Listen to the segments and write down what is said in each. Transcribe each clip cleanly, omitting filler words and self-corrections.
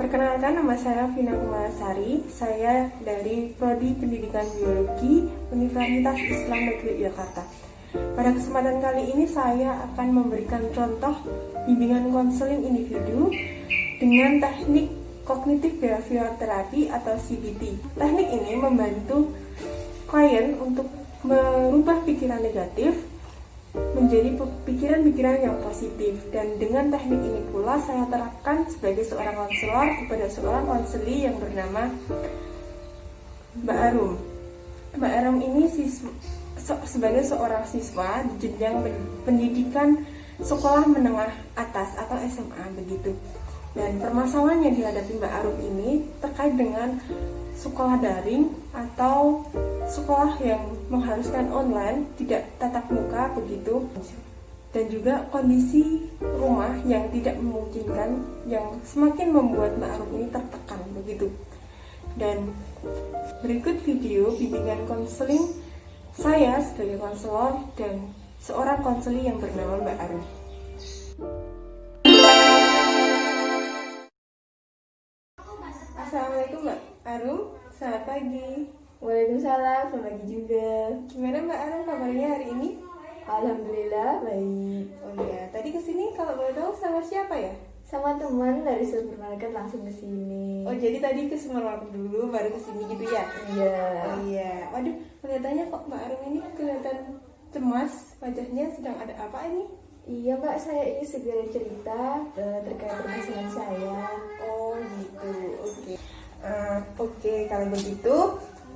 Perkenalkan, nama saya Vina Kumalasari. Saya dari Prodi Pendidikan Biologi Universitas Islam Negeri Jakarta. Pada kesempatan kali ini saya akan memberikan contoh bimbingan konseling individu dengan teknik kognitif behavioral therapy atau CBT. Teknik ini membantu klien untuk merubah pikiran negatif menjadi pikiran-pikiran yang positif, dan dengan teknik ini pula saya terapkan sebagai seorang konselor kepada seorang konseli yang bernama Mbak Arum. Mbak Arum ini sebagai seorang siswa di jenjang pendidikan sekolah menengah atas atau SMA begitu. Dan permasalahan yang dihadapi Mbak Arum ini terkait dengan sekolah daring atau sekolah yang mengharuskan online, tidak tatap muka begitu, dan juga kondisi rumah yang tidak memungkinkan, yang semakin membuat Mbak Arum ini tertekan begitu. Dan berikut video bimbingan konseling saya sebagai konselor dan seorang konseli yang bernama Mbak Arum. Assalamualaikum Mbak Arum, selamat pagi. Waalaikumsalam, selamat pagi juga. Gimana Mbak Arum kabarnya hari ini? Alhamdulillah baik. Oh iya, tadi kesini kalau boleh tahu sama siapa ya? Sama teman dari supermarket langsung ke sini. Oh jadi tadi ke supermarket dulu baru kesini gitu ya? Iya. Oh iya. Waduh, kelihatannya kok Mbak Arum ini kelihatan cemas, wajahnya sedang ada apa ini? Iya Mbak, saya ingin segera cerita terkait permasalahan saya. Oh gitu, oke. Oke, kalau begitu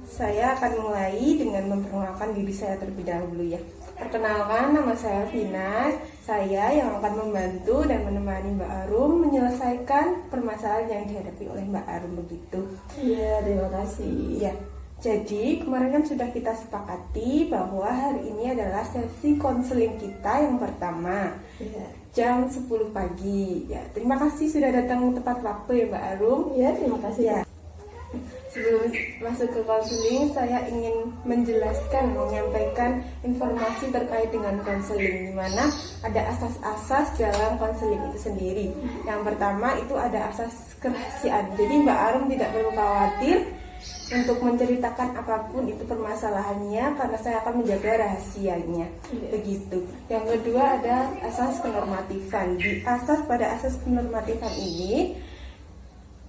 saya akan mulai dengan memperkenalkan diri saya terlebih dahulu ya. Perkenalkan, nama saya Vina. Saya yang akan membantu dan menemani Mbak Arum menyelesaikan permasalahan yang dihadapi oleh Mbak Arum begitu. Iya, terima kasih. Ya, jadi kemarin kan sudah kita sepakati bahwa hari ini adalah sesi konseling kita yang pertama. Iya. Jam 10 pagi. Ya, terima kasih sudah datang tepat waktu ya Mbak Arum. Iya, terima kasih. Ya. Sebelum masuk ke konseling, saya ingin menyampaikan informasi terkait dengan konseling, di mana ada asas-asas dalam konseling itu sendiri. Yang pertama itu ada asas kerahasiaan. Jadi Mbak Arum tidak perlu khawatir untuk menceritakan apapun itu permasalahannya, karena saya akan menjaga rahasianya. Begitu. Yang kedua ada asas kenormatifan. Pada asas kenormatifan ini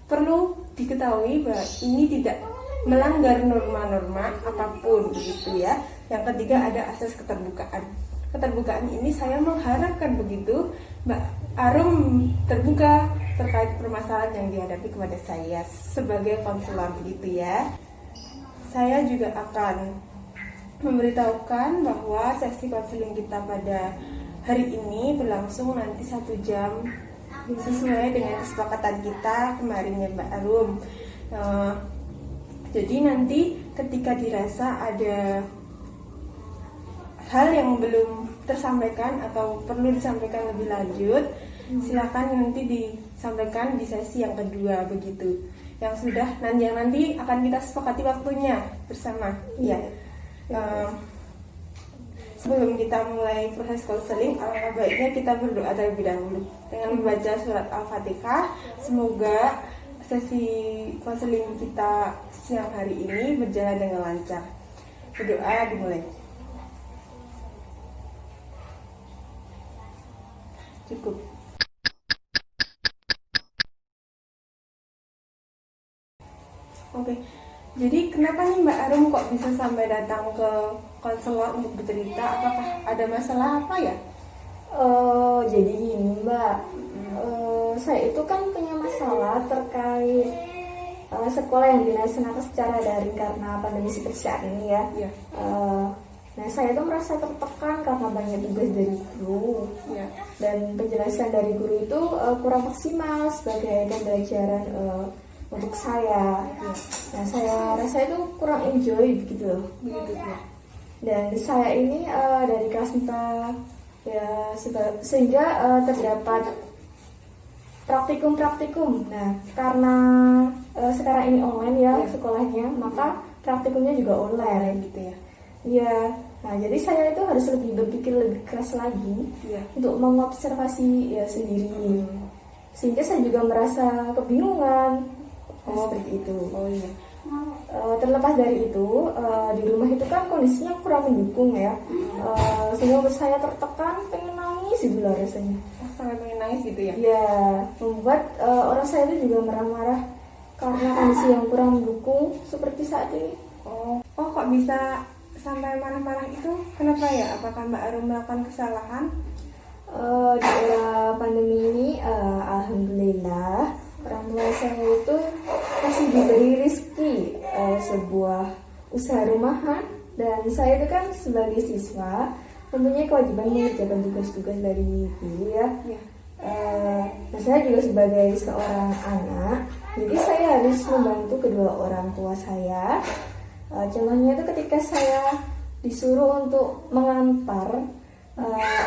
perlu diketahui bahwa ini tidak melanggar norma-norma apapun begitu ya. Yang ketiga ada asas keterbukaan. Keterbukaan ini saya mengharapkan begitu Mbak Arum terbuka terkait permasalahan yang dihadapi kepada saya sebagai konselor begitu ya. Saya juga akan memberitahukan bahwa sesi konseling kita pada hari ini berlangsung nanti 1 jam sesuai dengan kesepakatan kita kemarin ya Mbak Arum. Jadi nanti ketika dirasa ada hal yang belum tersampaikan atau perlu disampaikan lebih lanjut, silakan nanti disampaikan di sesi yang kedua begitu. Yang sudah yang nanti akan kita sepakati waktunya bersama. Ya. Sebelum kita mulai proses konseling, alangkah baiknya kita berdoa terlebih dahulu dengan membaca surat Al-Fatihah. Semoga sesi konseling kita siang hari ini berjalan dengan lancar. Berdoa dimulai. Cukup. Oke. Jadi kenapa nih Mbak Arum kok bisa sampai datang ke konselor untuk bercerita? Apakah ada masalah apa ya? Jadi gini Mbak, saya itu kan punya masalah terkait sekolah yang dilaksanakan secara daring karena pandemi seperti saat ini ya. Ya. Nah saya itu merasa tertekan karena banyak tugas dari guru, Ya. dan penjelasan dari guru itu kurang maksimal sebagai pembelajaran untuk saya. Nah saya rasa itu kurang enjoy begitu loh. Begitu ya. Dan saya ini dari kelas MIPA ya, sehingga terdapat praktikum. Nah karena sekarang ini online ya sekolahnya, maka praktikumnya juga online Gitu ya. ya. Nah jadi saya itu harus berpikir lebih keras lagi untuk mengobservasi ya sendiri. sehingga saya juga merasa kebingungan. Seperti itu. Oh iya. Terlepas dari itu, di rumah itu kan kondisinya kurang mendukung ya, sehingga membuat saya tertekan, pengen nangis gitu lah rasanya. Sampai pengen nangis gitu ya? Ya, membuat orang saya itu juga marah-marah karena kondisi yang kurang mendukung seperti saat ini. Oh kok bisa sampai marah-marah itu? Kenapa ya? Apakah Mbak Arum melakukan kesalahan? Di era pandemi ini, alhamdulillah orang tua saya itu masih diberi rezeki sebuah usaha rumahan, dan saya itu kan sebagai siswa mempunyai kewajiban mengerjakan tugas-tugas dari guru ya. Ya. Nah, saya juga sebagai seorang anak, jadi saya harus membantu kedua orang tua saya. Contohnya itu ketika saya disuruh untuk mengantar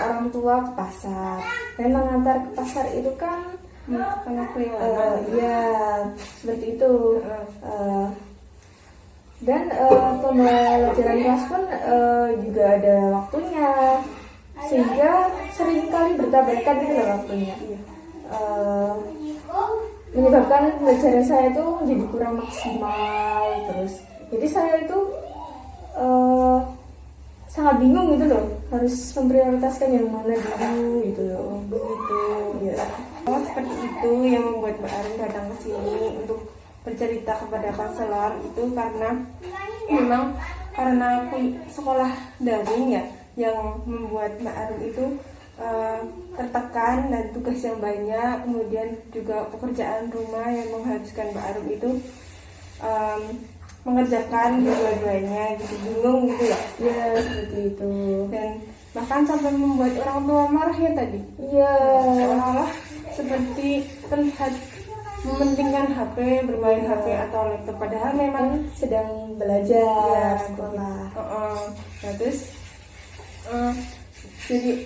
orang tua ke pasar, dan mengantar ke pasar itu kan Kan aku yang lama. ya seperti itu. Dan pembelajaran kelas pun juga ada waktunya, sehingga seringkali bertabrakan gitu loh waktunya. Menyebabkan pembelajaran saya itu menjadi kurang maksimal terus. Jadi saya itu sangat bingung gitu loh, harus memprioritaskan yang mana dulu gitu loh. Begitu ya. Oh seperti itu yang membuat Mbak Arum datang ke sini untuk bercerita kepada konselor itu karena sekolah daring ya, yang membuat Mbak Arum itu tertekan dan tugas yang banyak, kemudian juga pekerjaan rumah yang mengharuskan Mbak Arum itu mengerjakan dua-duanya gitu, bingung gitu ya. Ya seperti itu. Dan bahkan sampai membuat orang tua marah ya tadi. Iya. Seolah-olah seperti terlihat mementingkan HP, bermain HP atau laptop, padahal memang sedang belajar ya, sekolah. Nah, terus jadi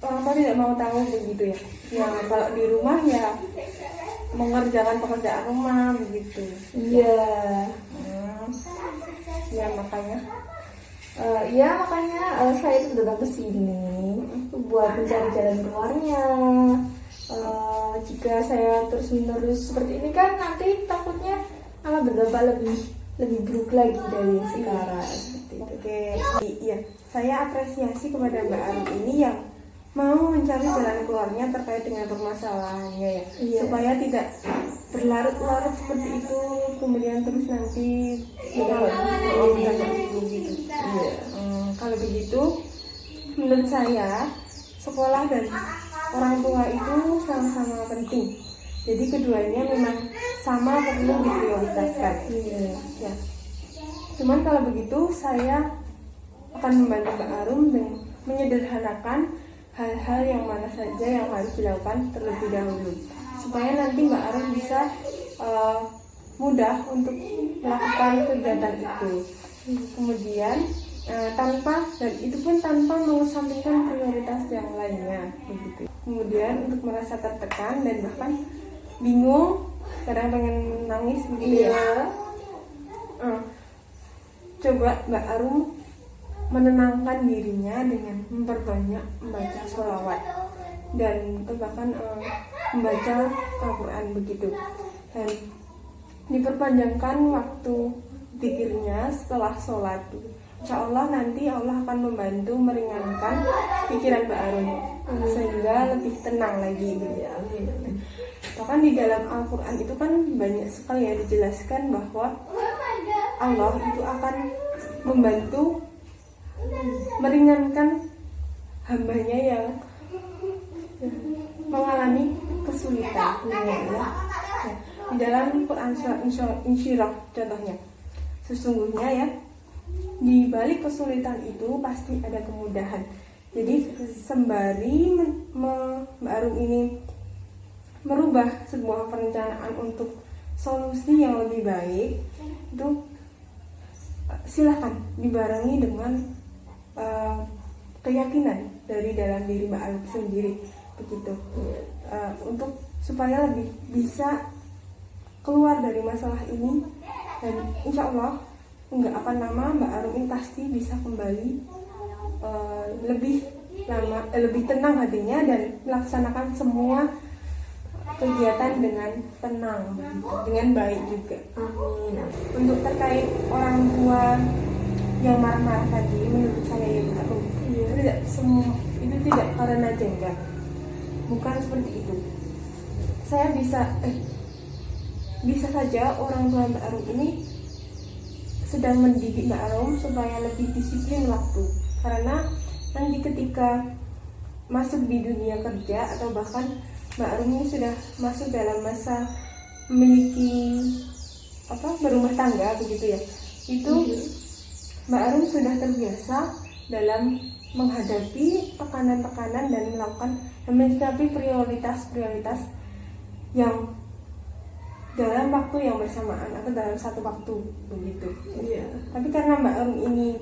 orang tua tidak mau tahu begitu ya. Ya kalau di rumah ya mengerjakan pekerjaan rumah begitu. Iya. Ya makanya. Saya itu datang ke sini buat mencari jalan keluarnya. Jika saya terus-menerus seperti ini kan nanti takutnya malah berdampak lebih buruk lagi dari yang sekarang. Oke, iya. Saya apresiasi kepada Mbak Arum ini yang mau mencari jalan keluarnya terkait dengan permasalahannya ya. Iya. Supaya tidak berlarut-larut seperti itu, kemudian terus nanti gitu. Iya. Kalau begitu, menurut saya sekolah dan orang tua itu sama-sama penting. Jadi keduanya memang sama perlu diprioritaskan. Iya. Ya. Cuman kalau begitu saya akan membantu Mbak Arum dengan menyederhanakan hal-hal yang mana saja yang harus dilakukan terlebih dahulu, supaya nanti Mbak Arum bisa mudah untuk melakukan kegiatan itu. Kemudian itu pun tanpa mengesampingkan prioritas yang lainnya begitu. Kemudian untuk merasa tertekan dan bahkan bingung, kadang pengen nangis begitu ya. Coba Mbak Arum menenangkan dirinya dengan memperbanyak membaca sholawat dan bahkan membaca Al-Quran begitu, dan diperpanjangkan waktu zikirnya setelah sholat. Insya Allah nanti Allah akan membantu meringankan pikiran Mbak Arum sehingga lebih tenang lagi gitu ya. Bahkan di dalam Al-Quran itu kan banyak sekali ya dijelaskan bahwa Allah itu akan membantu meringankan hambanya yang mengalami kesulitan ya. Di dalam Quran Insyirah contohnya, sesungguhnya ya di balik kesulitan itu pasti ada kemudahan. Jadi sembari Mbak Arum ini merubah sebuah perencanaan untuk solusi yang lebih baik, itu silakan dibarengi dengan keyakinan dari dalam diri Mbak Arum sendiri begitu, untuk supaya lebih bisa keluar dari masalah ini, dan insya Allah nggak akan lama Mbak Arum ini pasti bisa kembali lebih tenang hatinya dan melaksanakan semua kegiatan dengan tenang, dengan baik juga. Amin. Untuk terkait orang tua yang marah-marah tadi, menurut saya ya Bu Arum, itu tidak semua, itu tidak karena jengkel, bukan seperti itu. Saya bisa saja orang tua Mbak Arum ini sedang mendidik Mbak Arum supaya lebih disiplin waktu, karena nanti ketika masuk di dunia kerja atau bahkan Mbak Arum ini sudah masuk dalam masa memiliki berumah tangga begitu ya, itu Mbak Arum sudah terbiasa dalam menghadapi tekanan-tekanan dan menyikapi prioritas-prioritas yang dalam waktu yang bersamaan atau dalam satu waktu begitu. Iya. Tapi karena Mbak Arum ini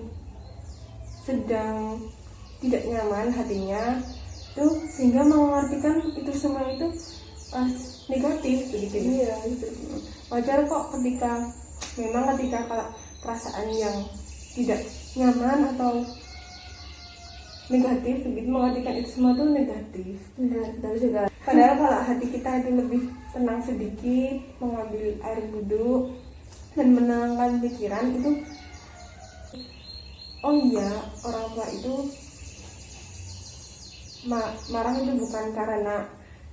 sedang tidak nyaman hatinya, itu sehingga mengartikan itu semua itu negatif begitu. Iya, itu. Wajar kok ketika kalau perasaan yang tidak nyaman atau negatif begitu, mengartikan itu semua itu negatif. Benar juga. Padahal kalau hati kita itu lebih tenang sedikit, mengambil air wudhu dan menenangkan pikiran itu, oh iya, orang tua itu marah itu bukan karena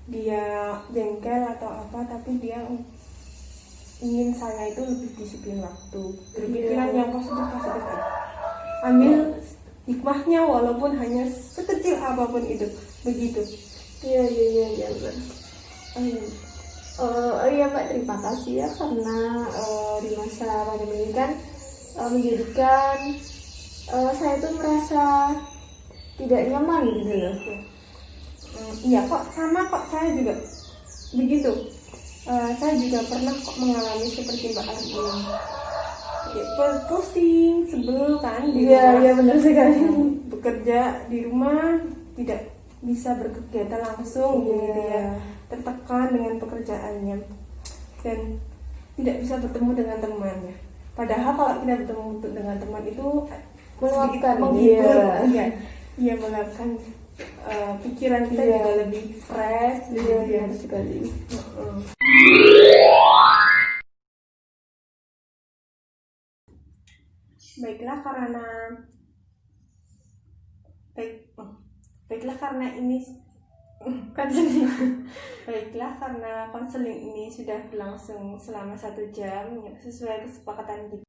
dia jengkel atau apa, tapi dia ingin saya itu lebih disiplin waktu, berpikiran yang positif aja. Ambil hikmahnya walaupun hanya sekecil apapun itu, begitu. Iya benar. Iya Mbak, terima kasih ya karena di masa pandemi ini kan menjadikan saya tuh merasa tidak nyaman gitu loh. Iya kok, sama kok, saya juga begitu. Saya juga pernah kok mengalami seperti Mbak Arum ini. Pusing, sebel kan di rumah. Iya benar sekali. Bekerja di rumah tidak bisa berkegiatan langsung gitu ya, tertekan dengan pekerjaannya dan tidak bisa bertemu dengan temannya. Padahal kalau kita bertemu dengan teman itu Meluapkan, menghibur, iya meluapkan pikiran kita juga lebih fresh. Iya sekali. Baiklah karena ini Baiklah karena konseling ini sudah berlangsung selama 1 jam sesuai kesepakatan kita.